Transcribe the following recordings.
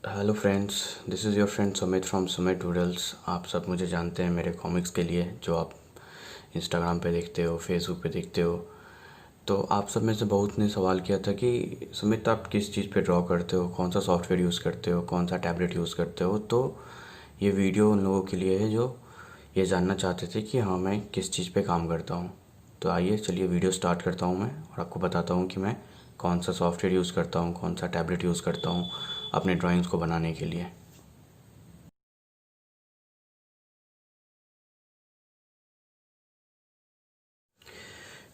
Hello friends, this is your friend Sumit from Sumit doodles. आप सब मुझे जानते हैं मेरे कॉमिक्स के लिए, जो आप इंस्टाग्राम पे देखते हो, फेसबुक पे देखते हो। तो आप सब में से बहुत ने सवाल किया था कि सुमित आप किस चीज़ पे ड्रॉ करते हो, कौन सा सॉफ्टवेयर यूज़ करते हो, कौन सा टैबलेट यूज़ करते हो। तो ये वीडियो उन लोगों के लिए है जो ये जानना चाहते थे कि हाँ, मैं किस चीज़ पे काम करता हूँ। तो आइए चलिए वीडियो स्टार्ट करता हूँ मैं, और आपको बताता हूँ कि मैं कौन सा सॉफ्टवेयर यूज़ करता हूँ, कौन सा टैबलेट यूज़ करता हूँ अपने ड्राइंग्स को बनाने के लिए।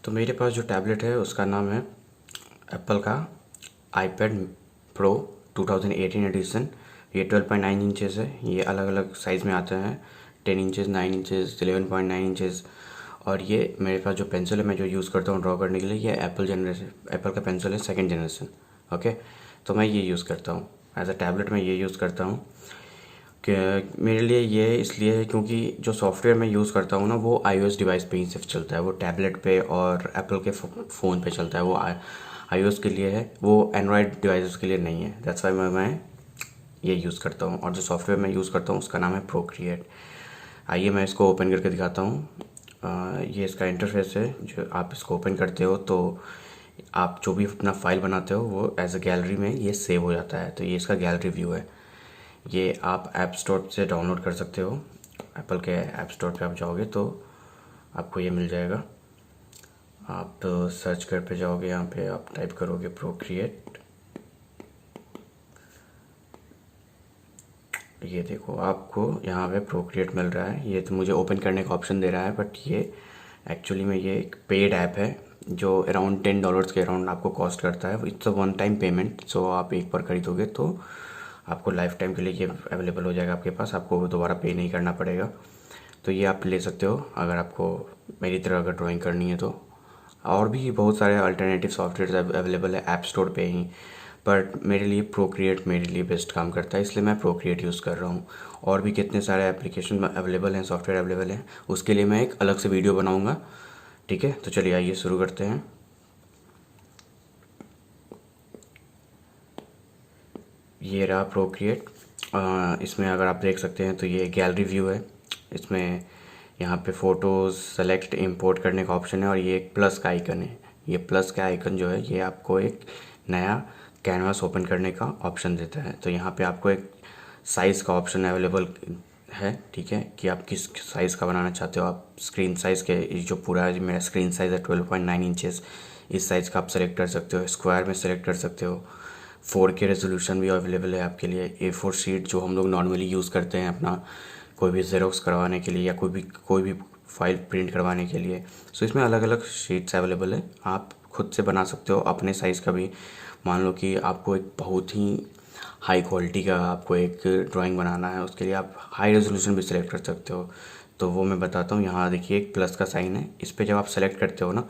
तो मेरे पास जो टैबलेट है उसका नाम है एप्पल का आईपैड प्रो 2018 एडिशन। ये 12.9 इंचेस है। ये अलग अलग साइज़ में आते हैं, 10 इंचेस, 9 इंचेस, 11.9 इंचेस। और ये मेरे पास जो पेंसिल है मैं जो यूज़ करता हूँ ड्रॉ करने के लिए, ये एप्पल का पेंसिल है, सेकंड जनरेशन। ओके, तो मैं ये यूज़ करता हूँ एज अ टैबलेट। मैं ये यूज़ करता हूँ कि मेरे लिए ये इसलिए है क्योंकि जो सॉफ्टवेयर मैं यूज़ करता हूँ ना, वो iOS डिवाइस पे ही सिर्फ चलता है। वो टैबलेट पे और एप्पल के फ़ोन पे चलता है। वो iOS के लिए है, वो एंड्रॉयड डिवाइसेस के लिए नहीं है। दैट्स वाई मैं ये यूज़ करता हूँ। और जो सॉफ्टवेयर मैं यूज़ करता हूँ उसका नाम है प्रोक्रिएट। आइए मैं इसको ओपन करके दिखाता हूँ। ये इसका इंटरफेस है। जो आप इसको ओपन करते हो तो आप जो भी अपना फाइल बनाते हो वो एज अ गैलरी में ये सेव हो जाता है। तो ये इसका गैलरी व्यू है। ये आप ऐप स्टोर से डाउनलोड कर सकते हो। एप्पल के ऐप स्टोर पे आप जाओगे तो आपको ये मिल जाएगा। आप सर्च कर पे जाओगे, यहाँ पे आप टाइप करोगे प्रोक्रिएट। ये देखो, आपको यहाँ पे प्रोक्रिएट मिल रहा है। ये तो मुझे ओपन करने का ऑप्शन दे रहा है, बट ये एक्चुअली में ये एक पेड ऐप है जो अराउंड $10 के अराउंड आपको कॉस्ट करता है। It's a one time payment. So आप एक बार खरीदोगे तो आपको लाइफ टाइम के लिए ये अवेलेबल हो जाएगा आपके पास। आपको दोबारा पे नहीं करना पड़ेगा। तो ये आप ले सकते हो अगर आपको मेरी तरह अगर ड्राइंग करनी है तो। और भी बहुत सारे अल्टरनेटिव सॉफ्टवेयर अवेलेबल है ऐप स्टोर पे ही, बट मेरे लिए प्रोक्रिएट मेरे लिए बेस्ट काम करता है, इसलिए मैं प्रोक्रिएट यूज़ कर रहा हूँ। और भी कितने सारे एप्लीकेशन अवेलेबल हैं, सॉफ्टवेयर अवेलेबल हैं, उसके लिए मैं एक अलग से वीडियो बनाऊँगा। ठीक है, तो चलिए आइए शुरू करते हैं। ये रहा प्रोक्रिएट। इसमें अगर आप देख सकते हैं तो ये गैलरी व्यू है। इसमें यहाँ पे फ़ोटोज़ सेलेक्ट इंपोर्ट करने का ऑप्शन है, और ये एक प्लस का आइकन है। ये प्लस का आइकन जो है ये आपको एक नया कैनवास ओपन करने का ऑप्शन देता है। तो यहाँ पे आपको एक साइज़ का ऑप्शन अवेलेबल है। ठीक है, कि आप किस साइज़ का बनाना चाहते हो। आप स्क्रीन साइज़ के जो पूरा मेरा स्क्रीन साइज़ है 12.9 इंचेस, इस साइज़ का आप सेलेक्ट कर सकते हो। स्क्वायर में सेलेक्ट कर सकते हो। 4K रेजोल्यूशन भी अवेलेबल है आपके लिए। A4 शीट जो हम लोग नॉर्मली यूज़ करते हैं अपना कोई भी ज़ेरोक्स करवाने के लिए या कोई भी फाइल प्रिंट करवाने के लिए। सो इसमें अलग अलग शीट्स अवेलेबल है। आप खुद से बना सकते हो अपने साइज़ का भी। मान लो कि आपको एक बहुत ही हाई क्वालिटी का आपको एक ड्राइंग बनाना है, उसके लिए आप हाई रेजोल्यूशन भी सिलेक्ट कर सकते हो। तो वो मैं बताता हूँ। यहाँ देखिए एक प्लस का साइन है, इस पर जब आप सेलेक्ट करते हो ना,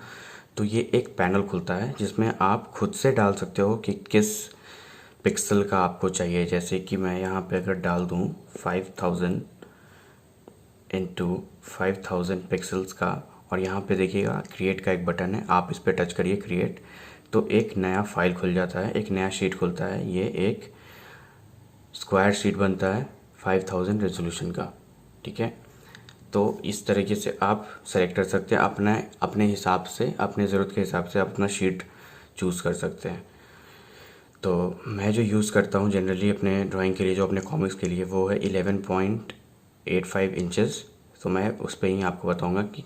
तो ये एक पैनल खुलता है जिसमें आप खुद से डाल सकते हो कि किस पिक्सल का आपको चाहिए। जैसे कि मैं यहाँ पे अगर डाल दूँ 5000 इंटू 5000 पिक्सल्स का, और यहाँ पे देखिएगा क्रिएट का एक बटन है, आप इस पर टच करिए क्रिएट, तो एक नया फाइल खुल जाता है, एक नया शीट खुलता है। ये एक स्क्वायर शीट बनता है 5000 रेजोल्यूशन का। ठीक है, तो इस तरीके से आप सेलेक्ट कर सकते हैं अपने अपने हिसाब से, अपने ज़रूरत के हिसाब से अपना शीट चूज़ कर सकते हैं। तो मैं जो यूज़ करता हूँ जनरली अपने ड्राइंग के लिए, जो अपने कॉमिक्स के लिए, वो है 11.85 इंचेस। तो मैं उस पर ही आपको बताऊँगा कि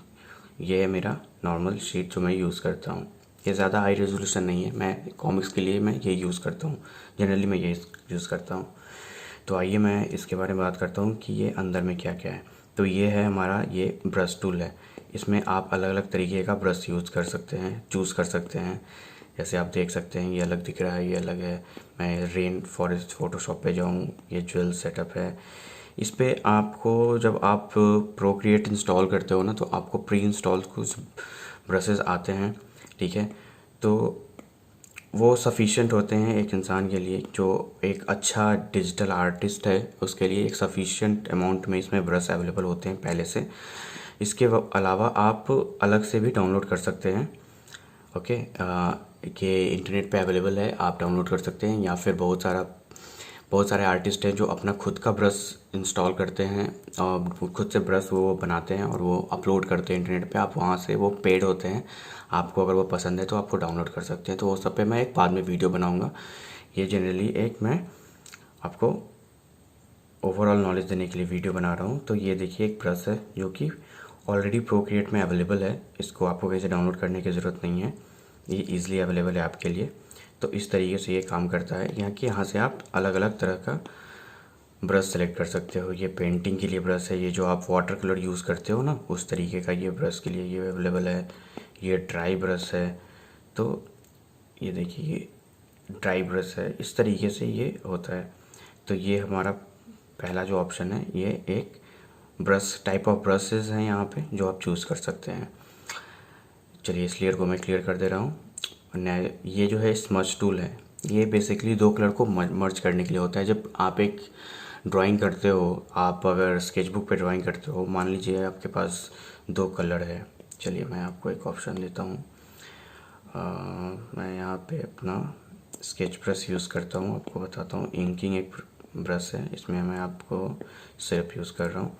ये है मेरा नॉर्मल शीट जो मैं यूज़ करता हूँ। ये ज़्यादा हाई रेजोल्यूशन नहीं है। मैं कॉमिक्स के लिए मैं ये यूज़ करता हूँ, जनरली मैं ये यूज़ करता हूँ। तो आइए मैं इसके बारे में बात करता हूँ कि ये अंदर में क्या क्या है। तो ये है हमारा, ये ब्रश टूल है। इसमें आप अलग अलग तरीके का ब्रश यूज़ कर सकते हैं, चूज़ कर सकते हैं। जैसे आप देख सकते हैं ये अलग दिख रहा है, ये अलग है। मैं रेन फॉरेस्ट फ़ोटोशॉप पे जाऊँ, ये ज्वेल सेटअप है। इस पे आपको जब आप प्रोक्रिएट इंस्टॉल करते हो ना, तो आपको प्री इंस्टॉल कुछ ब्रशेज़ आते हैं। ठीक है, तो वो सफिशिएंट होते हैं एक इंसान के लिए, जो एक अच्छा डिजिटल आर्टिस्ट है उसके लिए एक सफिशिएंट अमाउंट में इसमें ब्रश अवेलेबल होते हैं पहले से। इसके अलावा आप अलग से भी डाउनलोड कर सकते हैं। ओके, ये इंटरनेट पे अवेलेबल है, आप डाउनलोड कर सकते हैं, या फिर बहुत सारा बहुत सारे आर्टिस्ट हैं जो अपना खुद का ब्रश इंस्टॉल करते हैं और खुद से ब्रश वो बनाते हैं और वो अपलोड करते हैं इंटरनेट पे। आप वहाँ से, वो पेड होते हैं, आपको अगर वो पसंद है तो आपको डाउनलोड कर सकते हैं। तो वो सब पे मैं एक बाद में वीडियो बनाऊँगा। ये जनरली एक मैं आपको ओवरऑल नॉलेज देने के लिए वीडियो बना रहा हूँ। तो ये देखिए एक ब्रश है जो कि ऑलरेडी प्रोक्रिएट में अवेलेबल है। इसको आपको कहीं से डाउनलोड करने की ज़रूरत नहीं है, ये ईज़िली अवेलेबल है आपके लिए। तो इस तरीके से ये काम करता है। यहाँ से आप अलग अलग तरह का ब्रश सेलेक्ट कर सकते हो। ये पेंटिंग के लिए ब्रश है, ये जो आप वाटर कलर यूज़ करते हो ना, उस तरीके का ये ब्रश के लिए ये अवेलेबल है। ये ड्राई ब्रश है, तो ये देखिए ये ड्राई ब्रश है। इस तरीके से ये होता है। तो ये हमारा पहला जो ऑप्शन है, ये एक ब्रश टाइप ऑफ ब्रशेस हैं यहाँ पे जो आप चूज़ कर सकते हैं। चलिए इस लेयर को मैं क्लियर कर दे रहा हूँ। ये जो है स्मच टूल है, ये बेसिकली दो कलर को मर्ज करने के लिए होता है। जब आप एक ड्राइंग करते हो, आप अगर स्केचबुक पे ड्राइंग करते हो, मान लीजिए आपके पास दो कलर है। चलिए मैं आपको एक ऑप्शन देता हूँ। मैं यहाँ पे अपना स्केच ब्रश यूज़ करता हूँ, आपको बताता हूँ। इंकिंग एक ब्रश है, इसमें मैं आपको सिर्फ यूज़ कर रहा हूँ।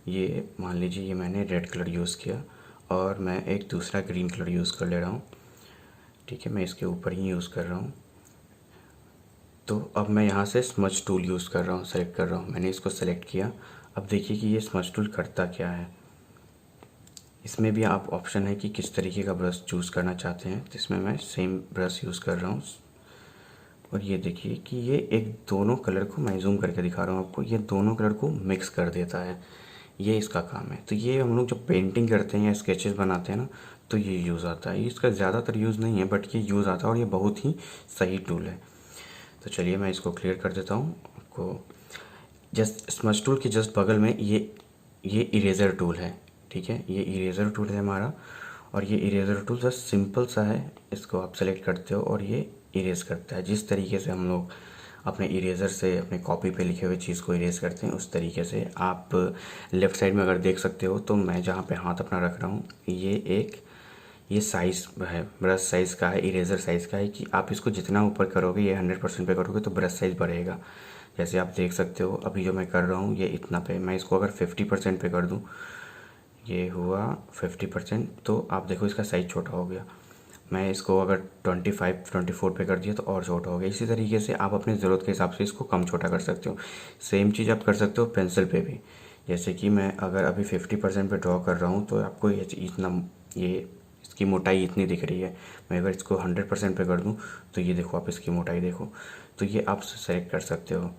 ये मान लीजिए ये मैंने रेड कलर यूज़ किया और मैं एक दूसरा ग्रीन कलर यूज़ कर ले रहा हूँ। ठीक है, मैं इसके ऊपर ही यूज़ कर रहा हूँ। तो अब मैं यहाँ से स्मच टूल यूज़ कर रहा हूँ, सेलेक्ट कर रहा हूँ। मैंने इसको सेलेक्ट किया। अब देखिए कि ये स्मच टूल करता क्या है। इसमें भी आप ऑप्शन है कि किस तरीके का ब्रश चूज़ करना चाहते हैं। तो इसमें मैं सेम ब्रश यूज़ कर रहा हूँ और ये देखिए कि ये एक दोनों कलर को, मैं जूम करके दिखा रहा हूँ आपको, ये दोनों कलर को मिक्स कर देता है। ये इसका काम है। तो ये हम लोग जब पेंटिंग करते हैं या स्केचेस बनाते हैं ना, तो ये यूज़ आता है। इसका ज़्यादातर यूज़ नहीं है, बट ये यूज़ आता है और ये बहुत ही सही टूल है। तो चलिए मैं इसको क्लियर कर देता हूँ आपको। जस्ट स्मच टूल के जस्ट बगल में ये इरेज़र टूल है। ठीक है, ये इरेज़र टूल है हमारा। और ये इरेज़र टूल जस्ट सिंपल सा है, इसको आप सेलेक्ट करते हो और ये इरेज़ करता है। जिस तरीके से हम लोग अपने इरेज़र से अपने कॉपी पे लिखे हुए चीज़ को इरेज़ करते हैं, उस तरीके से। आप लेफ़्ट साइड में अगर देख सकते हो, तो मैं जहाँ पे हाथ अपना रख रहा हूँ, ये साइज़ है, ब्रश साइज़ का है, इरेज़र साइज़ का है। कि आप इसको जितना ऊपर करोगे, ये 100% पे करोगे तो ब्रश साइज़ बढ़ेगा। जैसे आप देख सकते हो अभी जो मैं कर रहा हूँ ये इतना पे, मैं इसको अगर 50% पे कर दूँ, ये हुआ 50%, तो आप देखो इसका साइज़ छोटा हो गया। मैं इसको अगर 24 पे कर दिया तो और छोटा हो गया। इसी तरीके से आप अपनी ज़रूरत के हिसाब से इसको कम छोटा कर सकते हो। सेम चीज़ आप कर सकते हो पेंसिल पे भी। जैसे कि मैं अगर अभी 50% पे ड्रॉ कर रहा हूँ, तो आपको ये इसकी मोटाई इतनी दिख रही है। मैं अगर इसको 100% पे कर दूँ, तो ये देखो आप इसकी मोटाई देखो। तो ये आप सेलेक्ट कर सकते हो।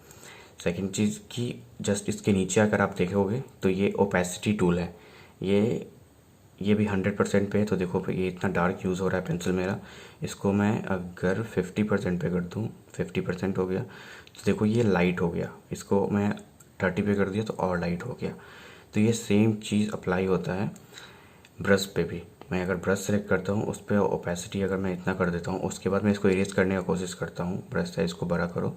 सेकंड चीज़ कि जस्ट इसके नीचे अगर आप देखोगे, तो ये ओपेसिटी टूल है। ये भी 100% पे है। तो देखो ये इतना डार्क यूज़ हो रहा है पेंसिल मेरा। इसको मैं अगर 50% पे कर दूँ, 50% हो गया, तो देखो ये लाइट हो गया। इसको मैं 30 पे कर दिया तो और लाइट हो गया। तो ये सेम चीज़ अप्लाई होता है ब्रश पे भी। मैं अगर ब्रश सेलेक्ट करता हूँ, उस पर ओपेसिटी अगर मैं इतना कर देता हूँ, उसके बाद मैं इसको इरेज करने का कोशिश करता हूँ, ब्रश साइज़ को बड़ा करो,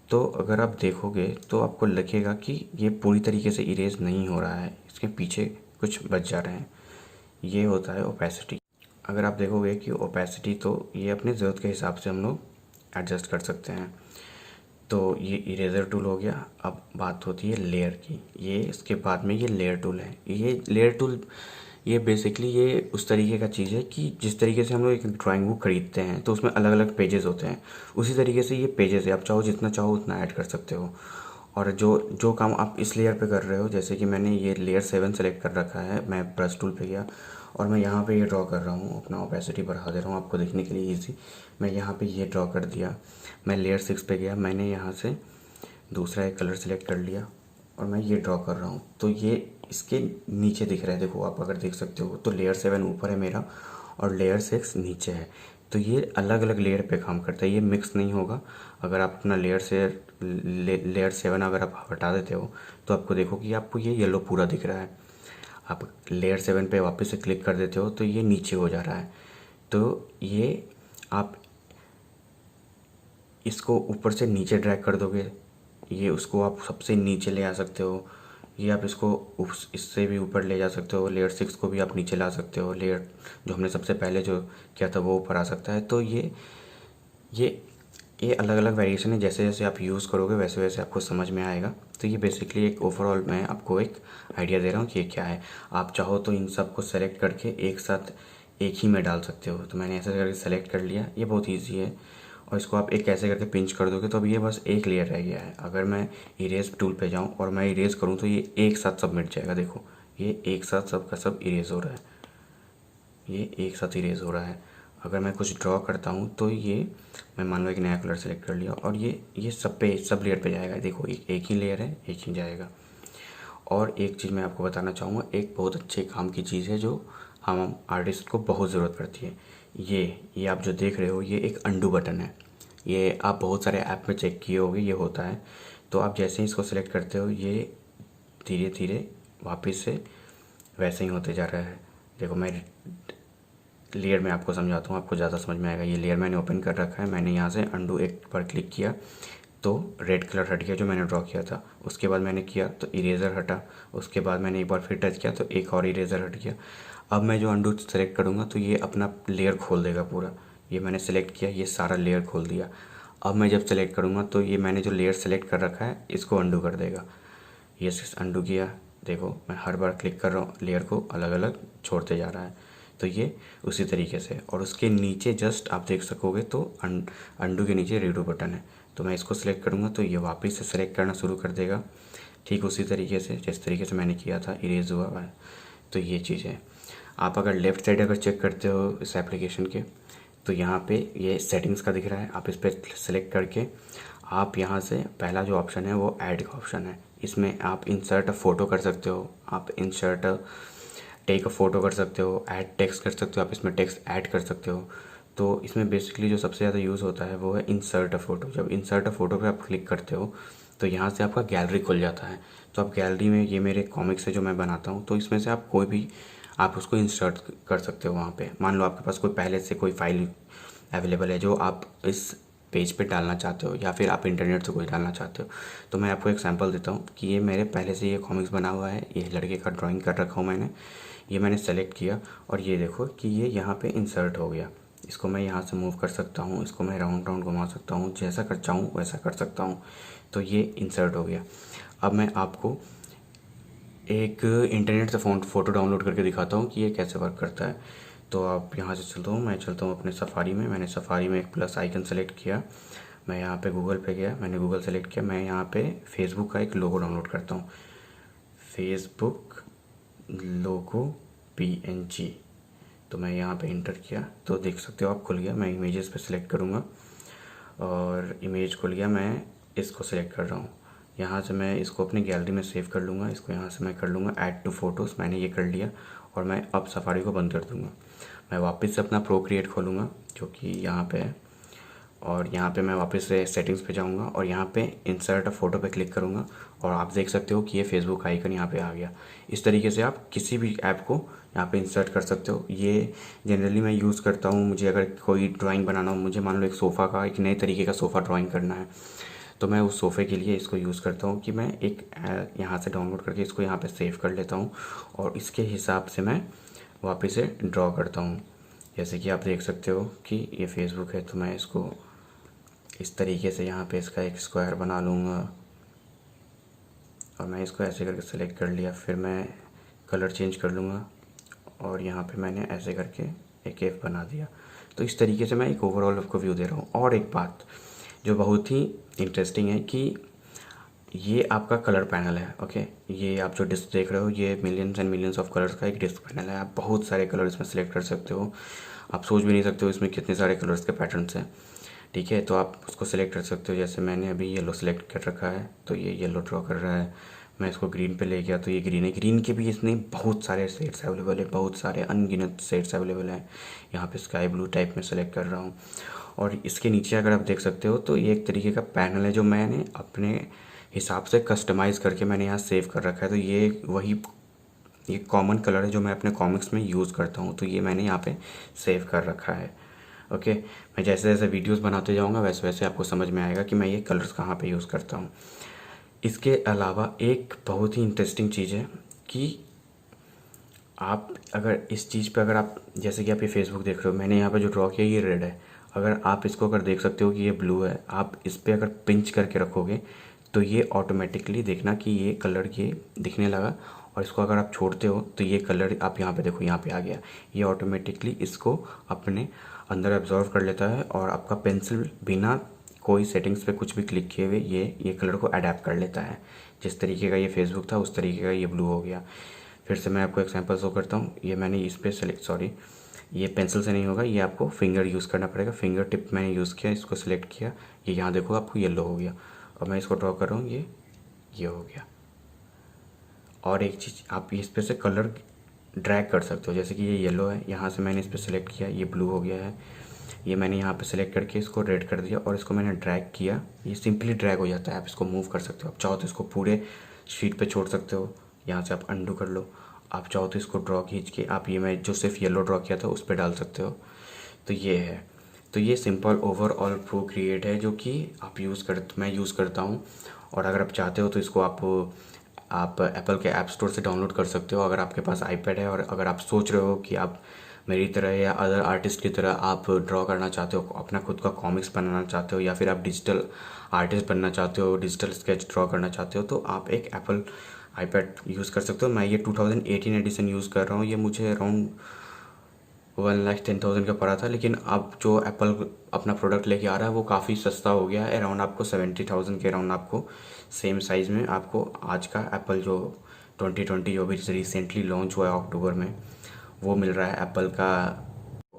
तो अगर आप देखोगे तो आपको लगेगा कि ये पूरी तरीके से इरेज नहीं हो रहा है, इसके पीछे कुछ बच जा रहे हैं। ये होता है ओपेसिटी। अगर आप देखोगे कि ओपेसिटी, तो ये अपने ज़रूरत के हिसाब से हम लोग एडजस्ट कर सकते हैं। तो ये इरेज़र टूल हो गया। अब बात होती है लेयर की। ये इसके बाद में ये लेयर टूल है। ये लेयर टूल, ये बेसिकली ये उस तरीके का चीज़ है कि जिस तरीके से हम लोग एक ड्राइंग बुक खरीदते हैं, तो उसमें अलग अलग पेजेस होते हैं, उसी तरीके से ये पेजेस है। आप चाहो जितना चाहो उतना ऐड कर सकते हो। और जो जो काम आप इस लेयर पे कर रहे हो, जैसे कि मैंने ये लेयर 7 सेलेक्ट कर रखा है, मैं ब्रश टूल पे गया और मैं यहाँ पे ये ड्रॉ कर रहा हूँ, अपना ओपेसिटी बढ़ा दे रहा हूँ आपको देखने के लिए ईजी। मैं यहाँ पे ये ड्रॉ कर दिया। मैं लेयर 6 पे गया, मैंने यहाँ से दूसरा एक कलर सेलेक्ट कर लिया और मैं ये ड्रॉ कर रहा हूँ। तो ये इसके नीचे दिख रहा है, देखो आप अगर देख सकते हो, तो लेयर 7 ऊपर है मेरा और लेयर 6 नीचे है। तो ये अलग अलग लेयर पे काम करता है, ये मिक्स नहीं होगा। अगर आप अपना लेयर 7 अगर आप हटा देते हो, तो आपको देखो कि आपको ये येलो पूरा दिख रहा है। आप लेयर 7 पे वापस से क्लिक कर देते हो तो ये नीचे हो जा रहा है। तो ये आप इसको ऊपर से नीचे ड्रैग कर दोगे, ये उसको आप सबसे नीचे ले आ सकते हो। ये आप इसको इससे भी ऊपर ले जा सकते हो। लेयर 6 को भी आप नीचे ला सकते हो। लेयर जो हमने सबसे पहले जो किया था वो ऊपर आ सकता है। तो ये ये अलग अलग वेरिएशन है, जैसे जैसे आप यूज़ करोगे वैसे वैसे आपको समझ में आएगा। तो ये बेसिकली एक ओवरऑल मैं आपको एक आइडिया दे रहा हूँ कि ये क्या है। आप चाहो तो इन सब को सेलेक्ट करके एक साथ एक ही में डाल सकते हो। तो मैंने ऐसे करके सेलेक्ट कर लिया, ये बहुत ईजी है। और इसको आप एक ऐसे करके पिंच कर दोगे तो अब ये बस एक लेयर रह गया है। अगर मैं इरेज टूल पे जाऊँ और मैं इरेज करूँ तो ये एक साथ सब मिट जाएगा। देखो ये एक साथ सब का सब इरेज हो रहा है, ये एक साथ इरेज हो रहा है। अगर मैं कुछ ड्रॉ करता हूँ तो ये मैं मान लो एक नया कलर सेलेक्ट कर लिया और ये सब पे सब लेयर पे जाएगा। देखो एक ही लेयर है, एक ही जाएगा। और एक चीज़ मैं आपको बताना चाहूँगा, एक बहुत अच्छे काम की चीज़ है जो हम आर्टिस्ट को बहुत ज़रूरत पड़ती है। ये आप जो देख रहे हो ये एक अंडू बटन है। ये आप बहुत सारे ऐप में चेक किए होंगे, ये होता है। तो आप जैसे ही इसको सेलेक्ट करते हो ये धीरे धीरे वापस से वैसे ही होते जा रहा है। देखो मैं लेयर में आपको समझाता हूँ, आपको ज़्यादा समझ में आएगा। ये लेयर मैंने ओपन कर रखा है, मैंने यहाँ से अंडू एक बार क्लिक किया तो रेड कलर हट गया जो मैंने ड्रॉ किया था। उसके बाद मैंने किया तो इरेज़र हटा, उसके बाद मैंने एक बार फिर टच किया तो एक और इरेज़र हट गया। अब मैं जो अंडू सेलेक्ट करूँगा तो ये अपना लेयर खोल देगा पूरा। ये मैंने सेलेक्ट किया, ये सारा लेयर खोल दिया। अब मैं जब सेलेक्ट करूँगा तो ये मैंने जो लेयर सेलेक्ट कर रखा है इसको अंडू कर देगा। ये अंडू किया, देखो मैं हर बार क्लिक कर रहा हूँ, लेयर को अलग अलग छोड़ते जा रहा है। तो ये उसी तरीके से, और उसके नीचे जस्ट आप देख सकोगे तो अंडू के नीचे रीडू बटन है। तो मैं इसको सिलेक्ट करूँगा तो ये वापस से सिलेक्ट करना शुरू कर देगा, ठीक उसी तरीके से जिस तरीके से मैंने किया था, इरेज हुआ है। तो ये चीज़ है। आप अगर लेफ़्ट साइड अगर चेक करते हो इस एप्लीकेशन के तो यहाँ पे ये सेटिंग्स का दिख रहा है। आप इस पर सेलेक्ट करके आप यहाँ से पहला जो ऑप्शन है वो ऐड का ऑप्शन है। इसमें आप इंसर्ट अ फ़ोटो कर सकते हो, आप इंसर्ट टेक अ फ़ोटो कर सकते हो, ऐड टेक्स्ट कर सकते हो, आप इसमें टेक्स्ट ऐड कर सकते हो। तो इसमें बेसिकली जो सबसे ज़्यादा यूज़ होता है वो है इंसर्ट अ फ़ोटो। जब इंसर्ट अ फ़ोटो पे आप क्लिक करते हो तो यहाँ से आपका गैलरी खुल जाता है। तो आप गैलरी में, ये मेरे कॉमिक्स है जो मैं बनाता हूँ, तो इसमें से आप कोई भी आप उसको इंसर्ट कर सकते हो वहाँ पे। मान लो आपके पास कोई पहले से कोई फाइल अवेलेबल है जो आप इस पेज पे डालना चाहते हो, या फिर आप इंटरनेट से कुछ डालना चाहते हो। तो मैं आपको एक सैम्पल देता हूँ कि ये मेरे पहले से ये कॉमिक्स बना हुआ है, ये लड़के का ड्राइंग कर रखा हूँ मैंने। ये मैंने सेलेक्ट किया और ये देखो कि ये यहाँ पे इंसर्ट हो गया। इसको मैं यहाँ से मूव कर सकता हूँ, इसको मैं राउंड राउंड घुमा सकता हूँ, जैसा कर चाहूँ वैसा कर सकता हूँ। तो ये इंसर्ट हो गया। अब मैं आपको एक इंटरनेट से फ़ोटो डाउनलोड करके दिखाता हूँ कि ये कैसे वर्क करता है। तो आप यहाँ से चलता हूँ, मैं चलता हूँ अपने सफारी में। मैंने सफारी में एक प्लस आइकन सेलेक्ट किया, मैं यहाँ पे गूगल पे गया, मैंने गूगल सेलेक्ट किया। मैं यहाँ पे फेसबुक का एक लोगो डाउनलोड करता हूँ, फेसबुक लोगो PNG। तो मैं यहाँ पे इंटर किया तो देख सकते हो आप खुल गया। मैं इमेजेस पे सिलेक्ट करूँगा और इमेज खुल गया। मैं इसको सिलेक्ट कर रहा हूँ, यहाँ से मैं इसको अपनी गैलरी में सेव कर लूँगा। इसको यहाँ से मैं कर लूँगा ऐड टू फोटोज़, मैंने ये कर लिया और मैं अब सफारी को बंद कर दूँगा। मैं वापस से अपना प्रोक्रिएट खोलूँगा जो कि यहाँ पे है, और यहाँ पे मैं वापस से सेटिंग्स पे जाऊँगा और यहाँ पे इंसर्ट अ फ़ोटो पे क्लिक करूँगा और आप देख सकते हो कि ये फेसबुक आइकन यहाँ पे आ गया। इस तरीके से आप किसी भी ऐप को यहाँ पे इंसर्ट कर सकते हो। ये जनरली मैं यूज़ करता हूँ, मुझे अगर कोई ड्राइंग बनाना हो, मुझे मान लो एक सोफ़ा का, एक नए तरीके का सोफ़ा ड्राइंग करना है, तो मैं उस सोफ़े के लिए इसको यूज़ करता हूँ कि मैं एक यहाँ से डाउनलोड करके इसको यहाँ पे सेव कर लेता हूँ और इसके हिसाब से मैं वापस से ड्रॉ करता हूँ। जैसे कि आप देख सकते हो कि ये फेसबुक है, तो मैं इसको इस तरीके से यहाँ पे इसका एक स्क्वायर बना लूँगा और मैं इसको ऐसे करके सेलेक्ट कर लिया। फिर मैं कलर चेंज कर लूँगा और यहाँ पे मैंने ऐसे करके एक एफ बना दिया। तो इस तरीके से मैं एक ओवरऑल आपको व्यू दे रहा हूँ। और एक बात जो बहुत ही इंटरेस्टिंग है कि ये आपका कलर पैनल है। ओके, ये आप जो डिस्क देख रहे हो ये millions and millions of colours का एक डिस्क पैनल है। आप बहुत सारे कलर इसमें सेलेक्ट कर सकते हो, आप सोच भी नहीं सकते हो इसमें कितने सारे कलर्स के पैटर्न्स हैं। ठीक है, तो आप उसको सिलेक्ट कर सकते हो। जैसे मैंने अभी येलो सेलेक्ट कर रखा है तो ये येलो ड्रॉ कर रहा है। मैं इसको ग्रीन पे ले गया तो ये ग्रीन है। ग्रीन के भी इसमें बहुत सारे शेड्स अवेलेबल है, बहुत सारे अनगिनत शेड्स अवेलेबल हैं। यहाँ पे स्काई ब्लू टाइप में सेलेक्ट कर रहा हूँ। और इसके नीचे अगर आप देख सकते हो तो ये एक तरीके का पैनल है जो मैंने अपने हिसाब से कस्टमाइज़ करके मैंने यहाँ सेव कर रखा है। तो ये कॉमन कलर है जो मैं अपने कॉमिक्स में यूज़ करता हूँ, तो ये मैंने यहाँ पे सेव कर रखा है। ओके, मैं जैसे जैसे वीडियोस बनाते जाऊँगा वैसे वैसे आपको समझ में आएगा कि मैं ये कलर्स कहाँ पे यूज़ करता हूँ। इसके अलावा एक बहुत ही इंटरेस्टिंग चीज़ है कि आप अगर इस चीज़ पे अगर आप, जैसे कि आप ये फेसबुक देख रहे हो, मैंने यहाँ पे जो ड्रॉ किया ये रेड है। अगर आप इसको अगर देख सकते हो कि ये ब्लू है, आप इस पर अगर पिंच करके रखोगे तो ये ऑटोमेटिकली देखना कि ये कलर ये दिखने लगा, और इसको अगर आप छोड़ते हो तो ये कलर आप यहाँ पे देखो, यहाँ पे आ गया। ये ऑटोमेटिकली इसको अपने अंदर एब्जॉर्व कर लेता है और आपका पेंसिल बिना कोई सेटिंग्स पे कुछ भी क्लिक किए हुए ये कलर को अडेप्ट कर लेता है। जिस तरीके का ये फेसबुक था उस तरीके का ये ब्लू हो गया। फिर से मैं आपको एग्जांपल शो करता हूँ। ये मैंने इस पर सेलेक्ट, सॉरी ये पेंसिल से नहीं होगा, ये आपको फिंगर यूज़ करना पड़ेगा। फिंगर टिप मैंने यूज़ किया, इसको सिलेक्ट किया, ये यहाँ देखो आपको येलो हो गया। और मैं इसको ड्रॉ कर रहा हूँ, ये हो गया। और एक चीज़, आप इस पर से कलर ड्रैग कर सकते हो, जैसे कि ये येलो है, यहाँ से मैंने इस पर सेलेक्ट किया, ये ब्लू हो गया है। ये मैंने यहाँ पे सेलेक्ट करके इसको रेड कर दिया और इसको मैंने ड्रैग किया, ये सिंपली ड्रैग हो जाता है। आप इसको मूव कर सकते हो, आप चाहो तो इसको पूरे शीट पे छोड़ सकते हो, यहाँ से आप अंडू कर लो। आप चाहो तो इसको ड्रॉ खींच के आप ये मैं जो सिर्फ येलो ड्रॉ किया था उस पर डाल सकते हो। तो ये है, तो ये सिंपल ओवरऑल प्रोक्रिएट है जो कि मैं यूज़ करता हूँ। और अगर आप चाहते हो तो इसको आप एप्पल के ऐप स्टोर से डाउनलोड कर सकते हो, अगर आपके पास आईपैड है। और अगर आप सोच रहे हो कि आप मेरी तरह या अदर आर्टिस्ट की तरह आप ड्रॉ करना चाहते हो, अपना खुद का कॉमिक्स बनाना चाहते हो, या फिर आप डिजिटल आर्टिस्ट बनना चाहते हो, डिजिटल स्केच ड्रॉ करना चाहते हो, तो आप एक एप्पल आईपैड यूज़ कर सकते हो। मैं ये 2018 एडिशन यूज़ कर रहा हूँ। ये मुझे अराउंड 1,10,000 का पड़ा था, लेकिन अब जो एप्पल अपना प्रोडक्ट लेके आ रहा है वो काफ़ी सस्ता हो गया है। अराउंड आपको 70,000 के अराउंड आपको सेम साइज़ में आपको आज का एप्पल जो 2020 जो भी रिसेंटली लॉन्च हुआ है अक्टूबर में, वो मिल रहा है एप्पल का।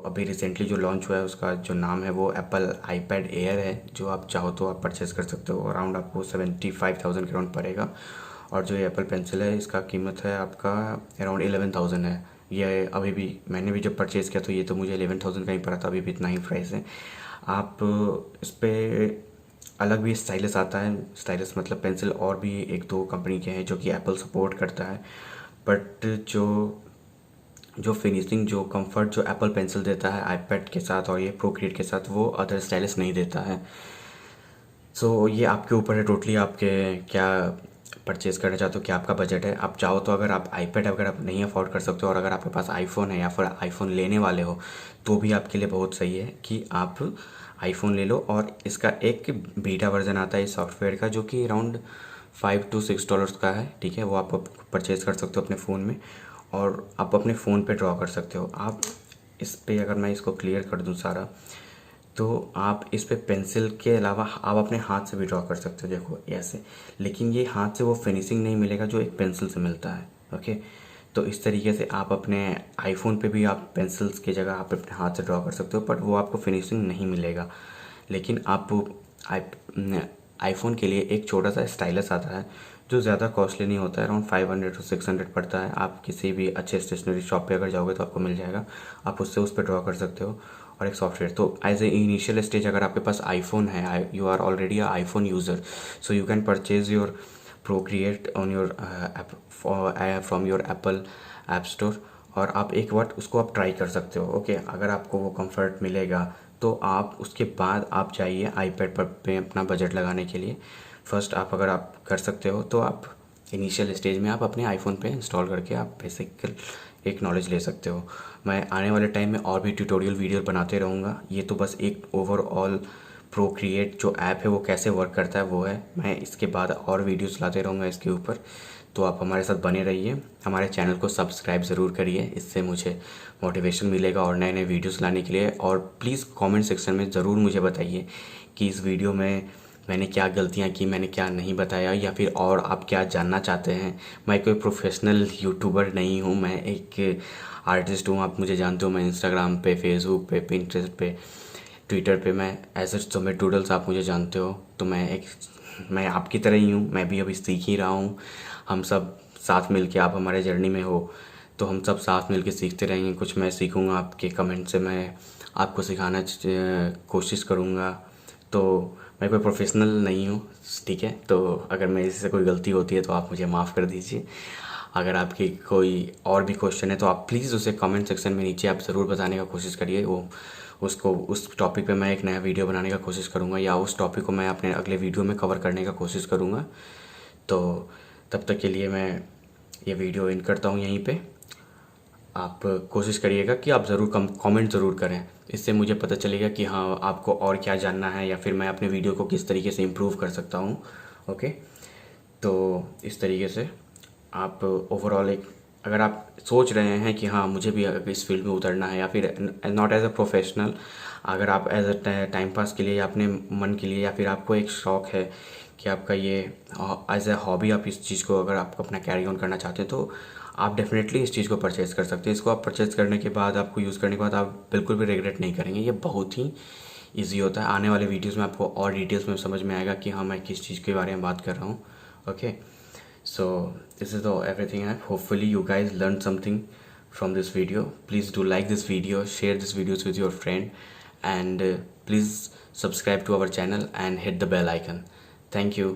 अभी रिसेंटली जो लॉन्च हुआ है उसका जो नाम है वो एप्पल आईपैड एयर है, जो आप चाहो तो आप परचेस कर सकते हो। अराउंड आपको 75,000 के अराउंड पड़ेगा। और जो ये एप्पल पेंसिल है इसका कीमत है आपका अराउंड 11,000 है। ये अभी भी मैंने भी जब परचेज़ किया तो ये तो मुझे 11,000 का ही पड़ा था, अभी भी इतना ही प्राइस है। आप इस पर अलग भी स्टाइलस आता है, स्टाइलस मतलब पेंसिल और भी 1-2 कंपनी के हैं जो कि एप्पल सपोर्ट करता है। बट जो फिनिशिंग, जो कंफर्ट जो एप्पल पेंसिल देता है आईपैड के साथ और ये प्रोक्रिएट के साथ, वो अदर स्टाइलस नहीं देता है। सो ये आपके ऊपर है टोटली, आपके क्या परचेज़ करना चाहते हो, क्या आपका बजट है। आप चाहो तो अगर आप आईपैड अगर आप नहीं अफोर्ड कर सकते हो और अगर आपके पास आईफोन है या फिर आईफोन लेने वाले हो, तो भी आपके लिए बहुत सही है कि आप आईफोन ले लो। और इसका एक बीटा वर्जन आता है इस सॉफ्टवेयर का, जो कि अराउंड $5 to $6 का है, ठीक है। वो आप परचेज़ कर सकते हो अपने फ़ोन में और आप अपने फ़ोन पे ड्रॉ कर सकते हो। आप इस पे अगर मैं इसको क्लियर कर दूँ सारा, तो आप इस पे पेंसिल के अलावा आप अपने हाथ से भी ड्रॉ कर सकते हो, देखो ऐसे। लेकिन ये हाथ से वो फिनिशिंग नहीं मिलेगा जो एक पेंसिल से मिलता है, ओके। तो इस तरीके से आप अपने आईफोन पे भी आप पेंसिल्स की जगह आप अपने हाथ से ड्रॉ कर सकते हो, बट वो आपको फिनिशिंग नहीं मिलेगा। लेकिन आप आईफोन के लिए एक छोटा सा स्टाइलस आता है जो ज़्यादा कॉस्टली नहीं होता है, अराउंड 500 to 600 पड़ता है। आप किसी भी अच्छे स्टेशनरी शॉप पे अगर जाओगे तो आपको मिल जाएगा, आप उससे उस पर ड्रॉ कर सकते हो। और एक सॉफ्टवेयर, तो एज ए इनिशियल स्टेज अगर आपके पास आईफोन है, you are already a iPhone user, so you can purchase your Procreate on your from your Apple App Store. और आप एक बार उसको आप ट्राई कर सकते हो, ओके। अगर आपको वो कंफर्ट मिलेगा तो आप उसके बाद आप जाइए आईपैड पर पे अपना बजट लगाने के लिए। फर्स्ट आप अगर आप कर सकते हो तो आप इनिशियल स्टेज में आप अपने आईफोन पे इंस्टॉल करके आप बेसिक एक नॉलेज ले सकते हो। मैं आने वाले टाइम में और भी ट्यूटोरियल वीडियो बनाते रहूँगा। ये तो बस एक ओवरऑल प्रोक्रिएट जो ऐप है वो कैसे वर्क करता है वो है। मैं इसके बाद और वीडियोस लाते रहूँगा इसके ऊपर, तो आप हमारे साथ बने रहिए। हमारे चैनल को सब्सक्राइब ज़रूर करिए, इससे मुझे मोटिवेशन मिलेगा और नए नए वीडियोस लाने के लिए। और प्लीज़ कमेंट सेक्शन में ज़रूर मुझे बताइए कि इस वीडियो में मैंने क्या गलतियाँ की, मैंने क्या नहीं बताया, या फिर और आप क्या जानना चाहते हैं। मैं कोई प्रोफेशनल यूट्यूबर नहीं हूँ, मैं एक आर्टिस्ट हूँ। आप मुझे जानते हो, मैं इंस्टाग्राम पे, फेसबुक पे, पिंटरेस्ट पे, ट्विटर पे मैं एज सच सुमित डूडल्स आप मुझे जानते हो। तो मैं आपकी तरह ही हूँ, मैं भी अभी सीख ही रहा हूँ। हम सब साथ मिल के, आप हमारे जर्नी में हो तो हम सब साथ मिल के सीखते रहेंगे। कुछ मैं सीखूँगा आपके कमेंट से, मैं आपको सिखाना कोशिश करूँगा। तो मैं कोई प्रोफेशनल नहीं हूँ, ठीक है। तो अगर मेरे से कोई गलती होती है तो आप मुझे माफ़ कर दीजिए। अगर आपकी कोई और भी क्वेश्चन है तो आप प्लीज़ उसे कमेंट सेक्शन में नीचे आप ज़रूर बताने का कोशिश करिए। वो उसको उस टॉपिक पे मैं एक नया वीडियो बनाने का कोशिश करूँगा, या उस टॉपिक को मैं अपने अगले वीडियो में कवर करने का कोशिश करूँगा। तो तब तक के लिए मैं ये वीडियो एंड करता हूँ यहीं पे। आप कोशिश करिएगा कि आप ज़रूर कमेंट ज़रूर करें। इससे मुझे पता चलेगा कि हाँ, आपको और क्या जानना है या फिर मैं अपने वीडियो को किस तरीके से इम्प्रूव कर सकता हूँ। ओके, तो इस तरीके से आप ओवरऑल एक, अगर आप सोच रहे हैं कि हाँ मुझे भी अगर इस फील्ड में उतरना है या फिर नॉट एज अ प्रोफेशनल, अगर आप एज अ टाइम पास के लिए या अपने मन के लिए या फिर आपको एक शौक़ है कि आपका ये एज ए हॉबी आप इस चीज़ को अगर आप अपना कैरी ऑन करना चाहते हैं तो आप डेफिनेटली इस चीज़ को परचेज़ कर सकते हैं। इसको आप परचेज़ करने के बाद, आपको यूज़ करने के बाद आप बिल्कुल भी रिग्रेट नहीं करेंगे। ये बहुत ही ईजी होता है। आने वाले वीडियोज़ में आपको और डिटेल्स में समझ में आएगा कि हाँ मैं किस चीज़ के बारे में बात कर रहा हूँ। Okay, so this is everything. Hopefully you guys learned something from this video. Please do like this video, share this videos with your friend, and please subscribe to our channel and hit the bell icon. Thank you.